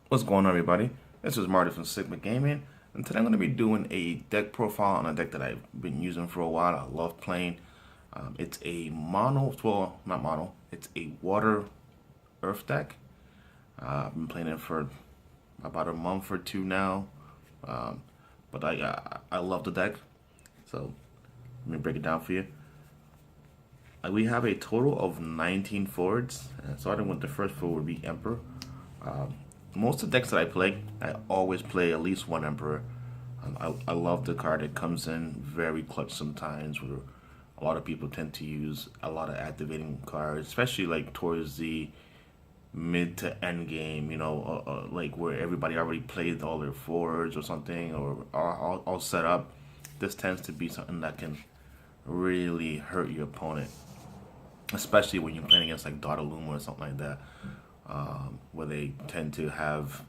What's going on, everybody? This is Mardo from Sigma Gaming, and today I'm going to be doing a deck profile on a deck that I've been using for a while. I love playing. It's a not mono, it's a water earth deck. I've been playing it for about a month or two now, but I love the deck. So let me break it down for you. We have a total of 19 forwards, and starting with the first forward would be Emperor. Most of the decks that I play, I always play at least one Emperor. I love the card. It comes in very clutch sometimes, where a lot of people tend to use a lot of activating cards, especially like towards the mid to end game, like where everybody already played all their forwards or something, or all set up. This tends to be something that can really hurt your opponent, especially when you're playing against like Luma or something like that. Where they tend to have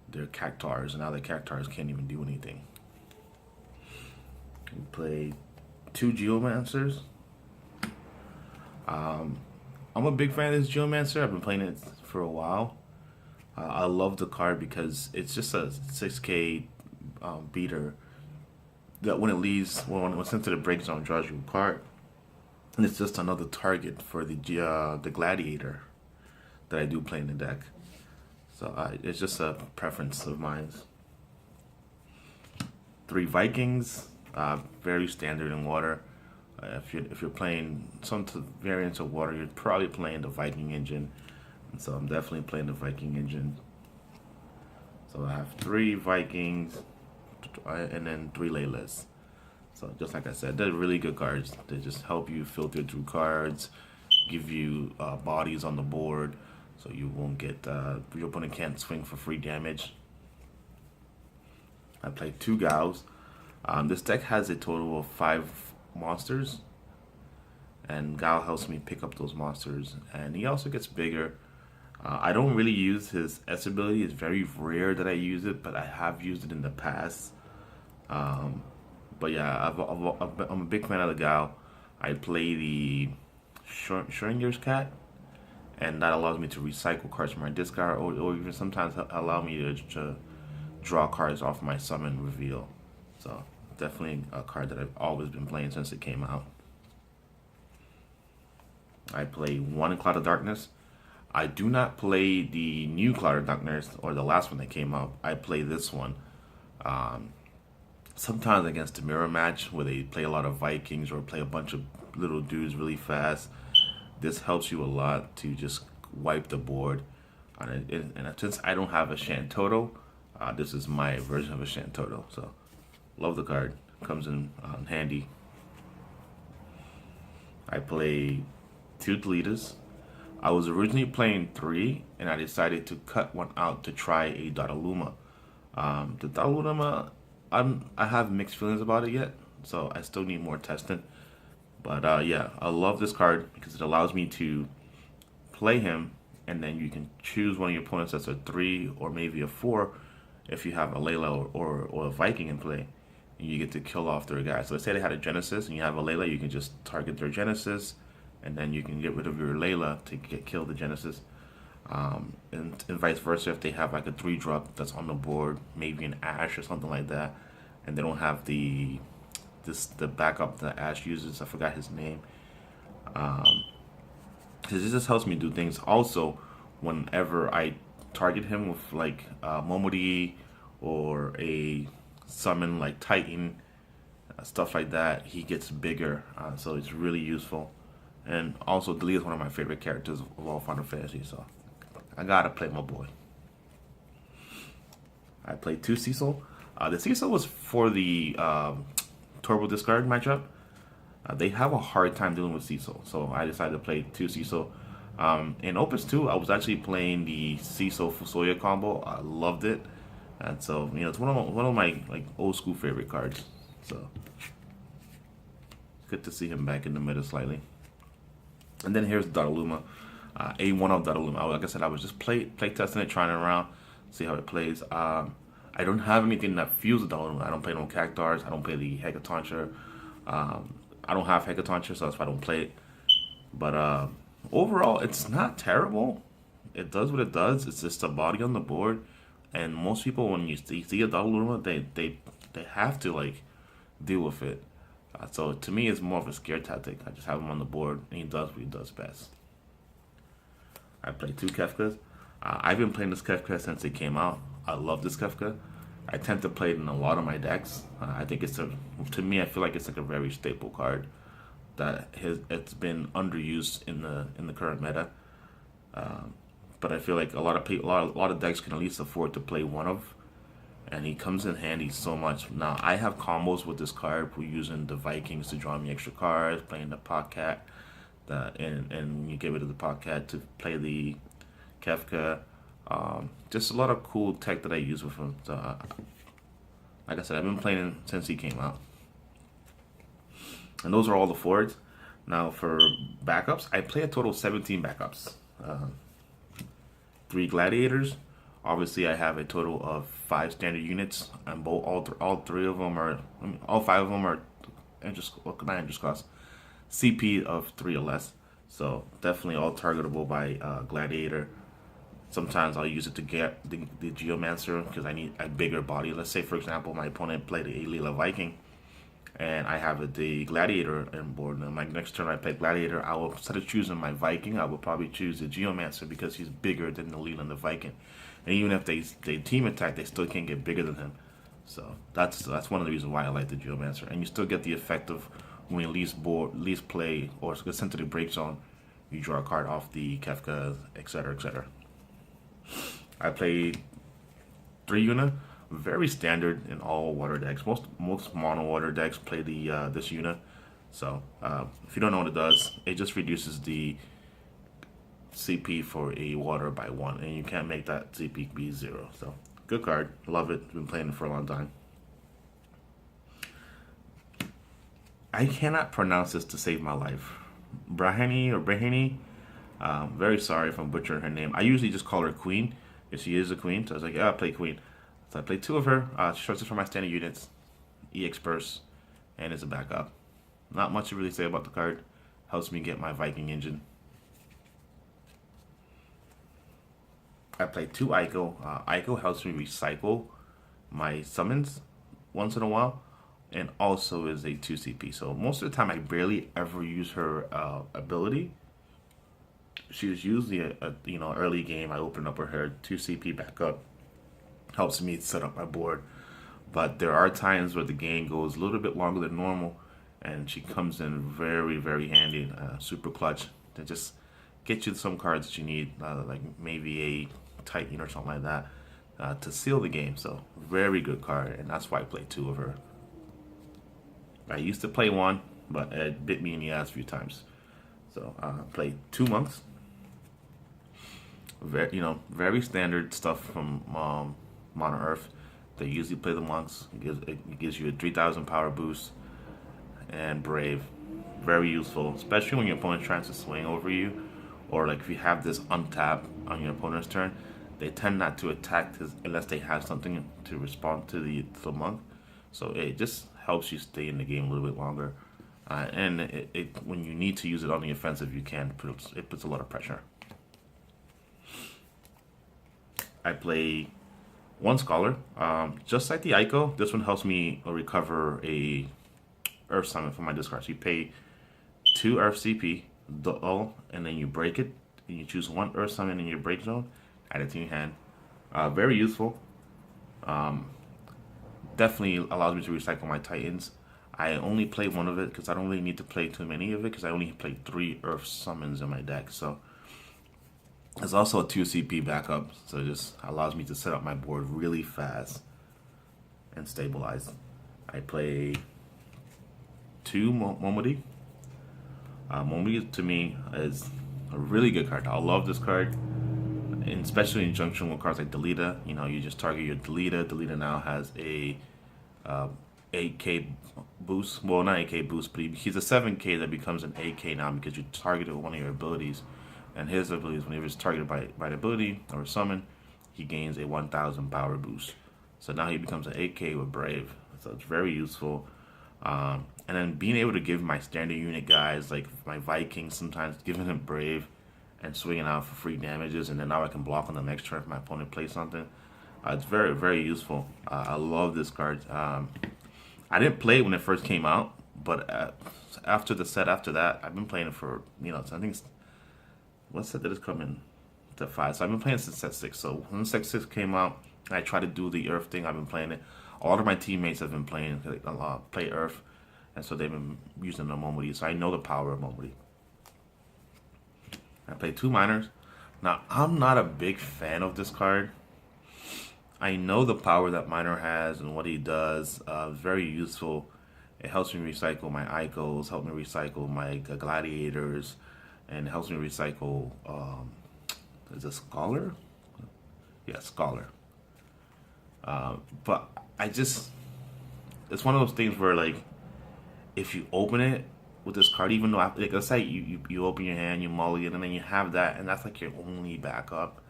their Cactars, and now the Cactars can't even do anything. We play 2 Geomancers. I'm a big fan of this Geomancer. I've been playing it for a while. I love the card because it's just a 6K beater that when it's sent to the break zone, draws you a card, and it's just another target for the Gladiator that I do play in the deck. So it's just a preference of mine. 3 Vikings, very standard in water. If you're playing some variants of water, you're probably playing the Viking engine, and so I'm definitely playing the Viking engine. So I have 3 Vikings and then 3 Laylas. So just like I said, they're really good cards. They just help you filter through cards, give you bodies on the board, so you won't get your opponent can't swing for free damage. I play 2 Gals. This deck has a total of 5 monsters, and Gal helps me pick up those monsters, and he also gets bigger. I don't really use his S ability. It's very rare that I use it, but I have used it in the past. But yeah, I'm a big fan of the Gal. I play the Schrodinger's cat, and that allows me to recycle cards from my discard, or even sometimes allow me to draw cards off my summon reveal. So definitely a card that I've always been playing since it came out. I play 1 Cloud of Darkness. I do not play the new Cloud of Darkness or the last one that came out. I play this one. Sometimes against the mirror match where they play a lot of Vikings or play a bunch of little dudes really fast. This helps you a lot to just wipe the board. And since I don't have a Shantoto, this is my version of a Shantoto. So, love the card. Comes in handy. I play 2 Deletas. I was originally playing 3, and I decided to cut one out to try a Dodaluma. The Dodaluma, I have mixed feelings about it yet, so I still need more testing. But yeah, I love this card because it allows me to play him, and then you can choose one of your opponents that's a 3 or maybe a 4 if you have a Layla or a Viking in play, and you get to kill off their guy. So let's say they had a Genesis and you have a Layla, you can just target their Genesis, and then you can get rid of your Layla to kill the Genesis. And vice versa, if they have like a 3-drop that's on the board, maybe an Ash or something like that, and they don't have the backup that Ash uses. I forgot his name. Because this just helps me do things. Also, whenever I target him with like Momodi or a summon like Titan, stuff like that, he gets bigger. So it's really useful. And also, Delia is one of my favorite characters of all Final Fantasy. So I gotta play my boy. I played 2 Cecil. The Cecil was for the Turbo Discard matchup. They have a hard time dealing with Cecil, so I decided to play 2 Cecil. In Opus 2, I was actually playing the Cecil Fusoya combo. I loved it, and so it's one of my like old school favorite cards. So good to see him back in the meta slightly. And then here's Dodaluma, A1 of Dodaluma. Like I said, I was just play testing it, trying it around. see how it plays. I don't have anything that fuels the double limit. I don't play no Cactars. I don't play the Hecatoncher. I don't have Hecatoncher, so that's why I don't play it. But overall, it's not terrible. It does what it does. It's just a body on the board, and most people, when you see a double Luma, they have to like deal with it. So to me, it's more of a scare tactic. I just have him on the board, and he does what he does best. I play 2 Kefkas. I've been playing this Kefka since it came out. I love this Kefka. I tend to play it in a lot of my decks. I think to me, I feel like it's like a very staple card that it's been underused in the current meta. But I feel like a lot of people, a lot of decks can at least afford to play one of, and he comes in handy so much. Now I have combos with this card. We're using the Vikings to draw me extra cards, playing the Podcat, and you get rid of the Podcat to play the Kefka. Just a lot of cool tech that I use with him. So, like I said, I've been playing him since he came out. And those are all the forwards. Now for backups, I play a total of 17 backups. 3 gladiators. Obviously, I have a total of 5 standard units, and all 3 of them are, all 5 of them are not interest cost, CP of 3 or less. So definitely all targetable by gladiator. Sometimes I'll use it to get the Geomancer because I need a bigger body. Let's say, for example, my opponent played a Lila Viking, and I have the Gladiator on board. And my next turn I play Gladiator, I will, instead of choosing my Viking, I will probably choose the Geomancer because he's bigger than the Lila and the Viking. And even if they team attack, they still can't get bigger than him. So that's one of the reasons why I like the Geomancer. And you still get the effect of when you least play or get sent to the break zone, you draw a card off the Kefka, etc., etc. I played 3 Yuna, very standard in all water decks. Most mono water decks play this Yuna. So if you don't know what it does, it just reduces the CP for a water by 1, and you can't make that CP be 0. So good card, love it. Been playing it for a long time. I cannot pronounce this to save my life. Brahini. Very sorry if I'm butchering her name. I usually just call her Queen, if she is a Queen. So I was like, yeah, I'll play Queen. So I played 2 of her. Shows it for my standard units, EX Burst, and it's a backup. Not much to really say about the card. Helps me get my Viking engine. I played 2 Ico. Ico helps me recycle my summons once in a while, and also is a 2 CP. So most of the time I barely ever use her ability. She's usually a early game. I open up her 2 CP backup. Helps me set up my board. But there are times where the game goes a little bit longer than normal, and she comes in very, very handy, super clutch to just get you some cards that you need, like maybe a Titan or something like that, to seal the game. So very good card, and that's why I play 2 of her. I used to play 1, but it bit me in the ass a few times. So I played 2 monks. Very standard stuff from Mono Earth. They usually play the monks. It gives you a 3,000 power boost and brave. Very useful, especially when your opponent's trying to swing over you, or like if you have this untap on your opponent's turn. They tend not to attack unless they have something to respond to the monk. So it just helps you stay in the game a little bit longer. And when you need to use it on the offensive, you can. It puts a lot of pressure. I play 1 Scholar. Just like the Ico, this one helps me recover a Earth Summon from my discard. So you pay 2 Earth CP, and then you break it, and you choose 1 Earth Summon in your break zone, add it to your hand. Very useful. Definitely allows me to recycle my Titans. I only play 1 of it because I don't really need to play too many of it because I only play 3 Earth Summons in my deck. So it's also a 2 CP backup, so it just allows me to set up my board really fast and stabilize. I play 2 Momodi. Momodi to me is a really good card. I love this card, and especially in conjunction with cards like Delita. You just target your Delita. Delita now has a 8k boost. Well, not 8k boost, but he's a 7k that becomes an 8k now because you targeted one of your abilities. And his abilities, whenever it's targeted by an ability or a summon, he gains a 1,000 power boost. So now he becomes an 8K with Brave. So it's very useful. And then being able to give my standard unit guys, like my Vikings, sometimes giving him Brave and swinging out for free damages, and then now I can block on the next turn if my opponent plays something. It's very, very useful. I love this card. I didn't play it when it first came out, but after the set after that, I've been playing it for, I think it's, what set did it come in? To 5. So I've been playing since set 6. So when set 6 came out, I tried to do the Earth thing. I've been playing it. All of my teammates have been playing play Earth, and so they've been using the Momody. So I know the power of Momody. I play 2 minors. Now, I'm not a big fan of this card. I know the power that Minor has and what he does. It's very useful. It helps me recycle my Icos, helps me recycle my Gladiators, and helps me recycle, is it Scholar? Yeah, Scholar. But it's one of those things where, like, if you open it with this card, even though, like, let's say you open your hand, you mulligan, and then you have that, and that's like your only backup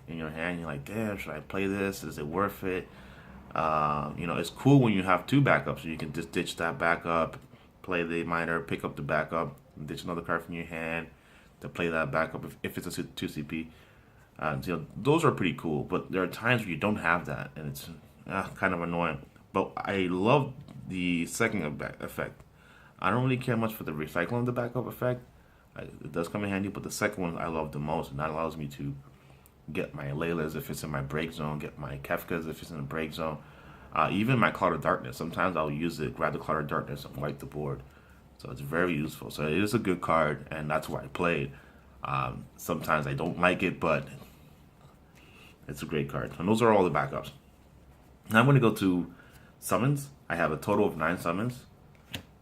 in your hand. You're like, damn, should I play this? Is it worth it? It's cool when you have 2 backups, so you can just ditch that backup, play the minor, pick up the backup, ditch another card from your hand to play that backup if it's a 2 CP. Those are pretty cool, but there are times where you don't have that, and it's kind of annoying. But I love the second effect. I don't really care much for the recycling of the backup effect. It does come in handy, but the second one I love the most, and that allows me to get my Laylas if it's in my break zone, get my Kefkas if it's in the break zone, even my Cloud of Darkness. Sometimes I'll use it, grab the Cloud of Darkness, and wipe the board. So it's very useful. So it is a good card, and that's why I played. Sometimes I don't like it, but it's a great card. And those are all the backups. Now I'm going to go to summons. I have a total of 9 summons.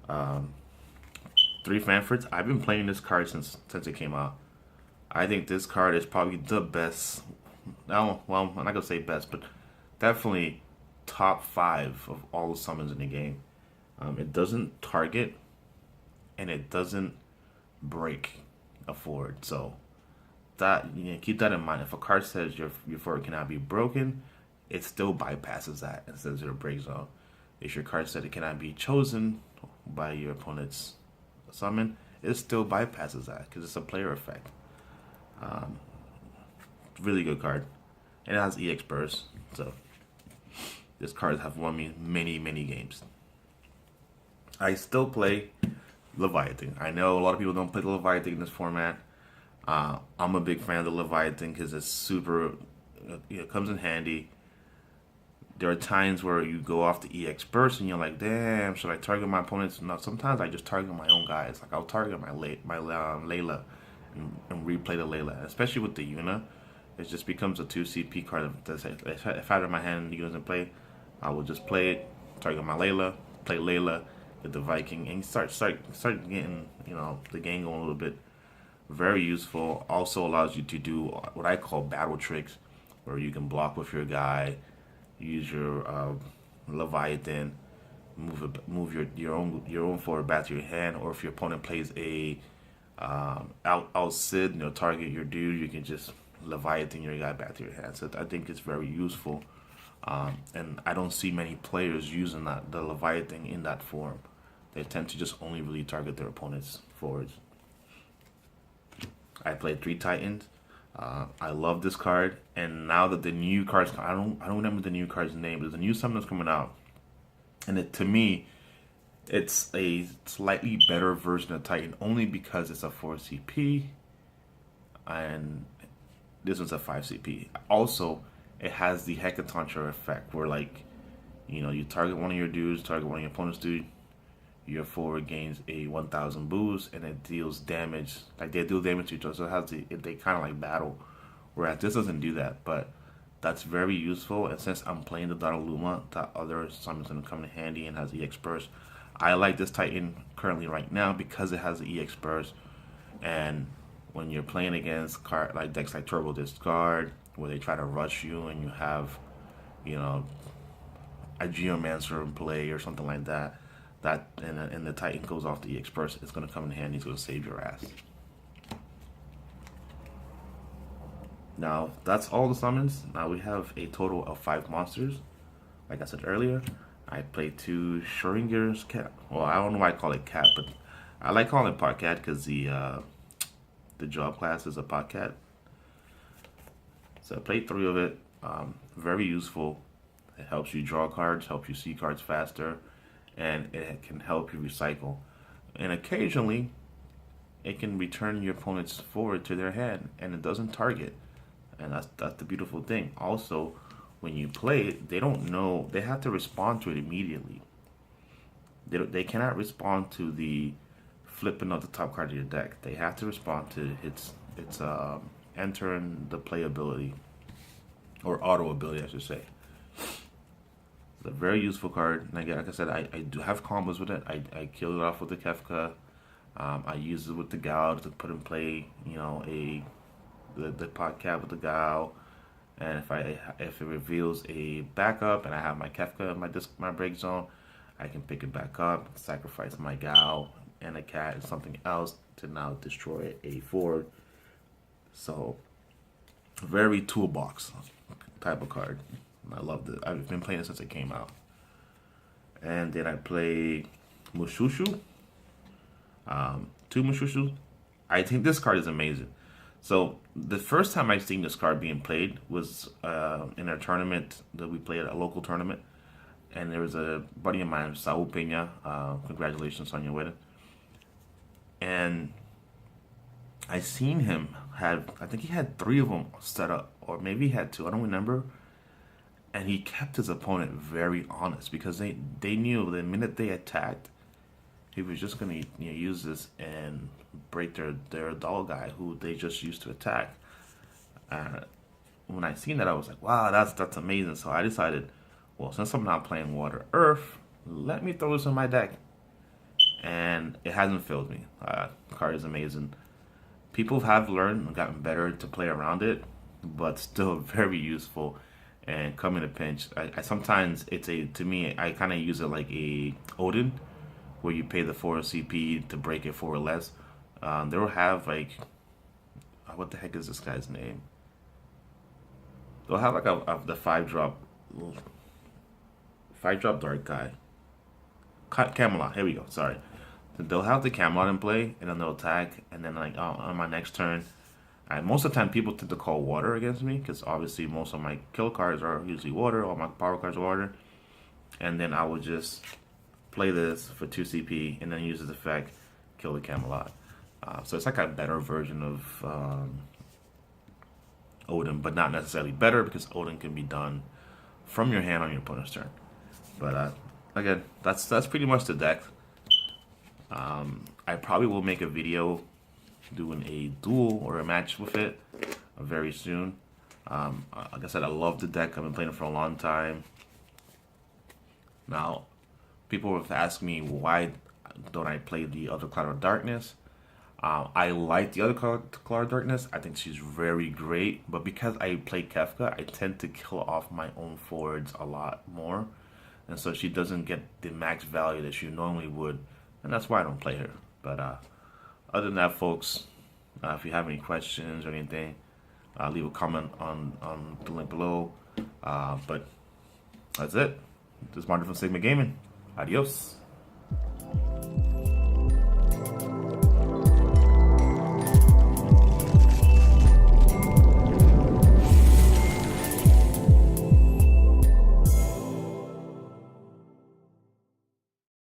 3 Fanfords. I've been playing this card since it came out. I think this card is probably the best. Well, I'm not going to say best, but definitely top 5 of all the summons in the game. It doesn't target, and it doesn't break a forward. So that, keep that in mind. If a card says your forward cannot be broken, it still bypasses that and says your break zone. If your card said it cannot be chosen by your opponent's summon, it still bypasses that because it's a player effect. Really good card. And it has EX burst, so this card has won me many games. I still play Leviathan. I know a lot of people don't play the Leviathan in this format. I'm a big fan of the Leviathan because it's super, it comes in handy. There are times where you go off the EX burst and you're like, damn, should I target my opponents? No, sometimes I just target my own guys. Like, I'll target my Layla and replay the Layla. Especially with the Yuna, it just becomes a 2 CP card. If I have it in my hand and the Yuna doesn't play, I will just play it, target my Layla, play Layla, get the Viking, and start getting, the game going a little bit. Very useful. Also allows you to do what I call battle tricks, where you can block with your guy, use your Leviathan, move your own forward back to your hand, or if your opponent plays a out Sid, target your dude, you can just Leviathan your guy back to your hand. So I think it's very useful, and I don't see many players using the Leviathan in that form. They tend to just only really target their opponent's forwards. I played 3 Titans. I love this card, and now that the new cards, I don't remember the new card's name, but there's a new summon that's coming out, and to me, it's a slightly better version of Titan only because it's a 4 CP, and this one's a 5 CP. Also, it has the Hecatoncha effect, where you target one of your dudes, target one of your opponent's dude, your forward gains a 1,000 boost, and it deals damage. Like, they deal damage to each other, so they kind of like battle. Whereas this doesn't do that, but that's very useful. And since I'm playing the Daraluma, that other summon's gonna come in handy and has EX burst. I like this Titan currently right now because it has the EX burst. And when you're playing against decks like Turbo Discard, where they try to rush you and you have, a Geomancer in play or something like that, and the Titan goes off the EX burst, it's going to come in handy. It's going to save your ass. Now that's all the summons. Now we have a total of 5 monsters. Like I said earlier, I played 2 Schrodinger's cat. Well, I don't know why I call it cat, but I like calling it pot cat because the job class is a pot cat. So I played 3 of it. Very useful. It helps you draw cards, helps you see cards faster, and it can help you recycle. And occasionally, it can return your opponent's forward to their hand, and it doesn't target. And that's the beautiful thing. Also, when you play it, they don't know, they have to respond to it immediately. They cannot respond to the flipping of the top card of your deck. They have to respond to its entering the playability, or auto ability, I should say. It's a very useful card. And again, like I said, I do have combos with it. I kill it off with the Kefka. I use it with the Gal to put in play, you know, the pot cat with the Gal. And if it reveals a backup and I have my Kefka in my break zone, I can pick it back up, sacrifice my Gal and a cat and something else to now destroy a forward. So very toolbox type of card. I loved it. I've been playing it since it came out. And then I play Mushushu. 2 Mushushu. I think this card is amazing. So the first time I seen this card being played was in a tournament that we played at a local tournament. And there was a buddy of mine, Saul Pena. Congratulations on your wedding. And I seen him have, I think he had 3 of them set up, or maybe he had 2, I don't remember. And he kept his opponent very honest because they knew the minute they attacked, he was just going to use this and break their doll guy who they just used to attack. When I seen that, I was like, wow, that's amazing. So I decided, well, since I'm not playing Water Earth, let me throw this in my deck. And it hasn't failed me. The card is amazing. People have learned and gotten better to play around it, but still very useful. And come in a pinch. I sometimes to me, I kind of use it like a Odin, where you pay the 4 CP to break it 4 or less. They will have like, what the heck is this guy's name? They'll have like the 5-drop dark guy. Camelot. Here we go. Sorry. They'll have the Camelot in play, and then they'll attack, and then like on my next turn. Most of the time, people tend to call water against me because obviously most of my kill cards are usually water, all my power cards are water. And then I would just play this for 2 CP and then use this effect, kill the Camelot. So it's like a better version of Odin, but not necessarily better because Odin can be done from your hand on your opponent's turn. But again, that's pretty much the deck. I probably will make a video doing a duel or a match with it very soon. Like I said, I love the deck. I've been playing it for a long time. Now, people have asked me why don't I play the other Cloud of Darkness. I like the other Cloud of Darkness. I think she's very great. But because I play Kefka, I tend to kill off my own forwards a lot more. And so she doesn't get the max value that she normally would. And that's why I don't play her. But other than that, folks, if you have any questions or anything, leave a comment on the link below. But that's it. This is Mardo from Sigma Gaming. Adios.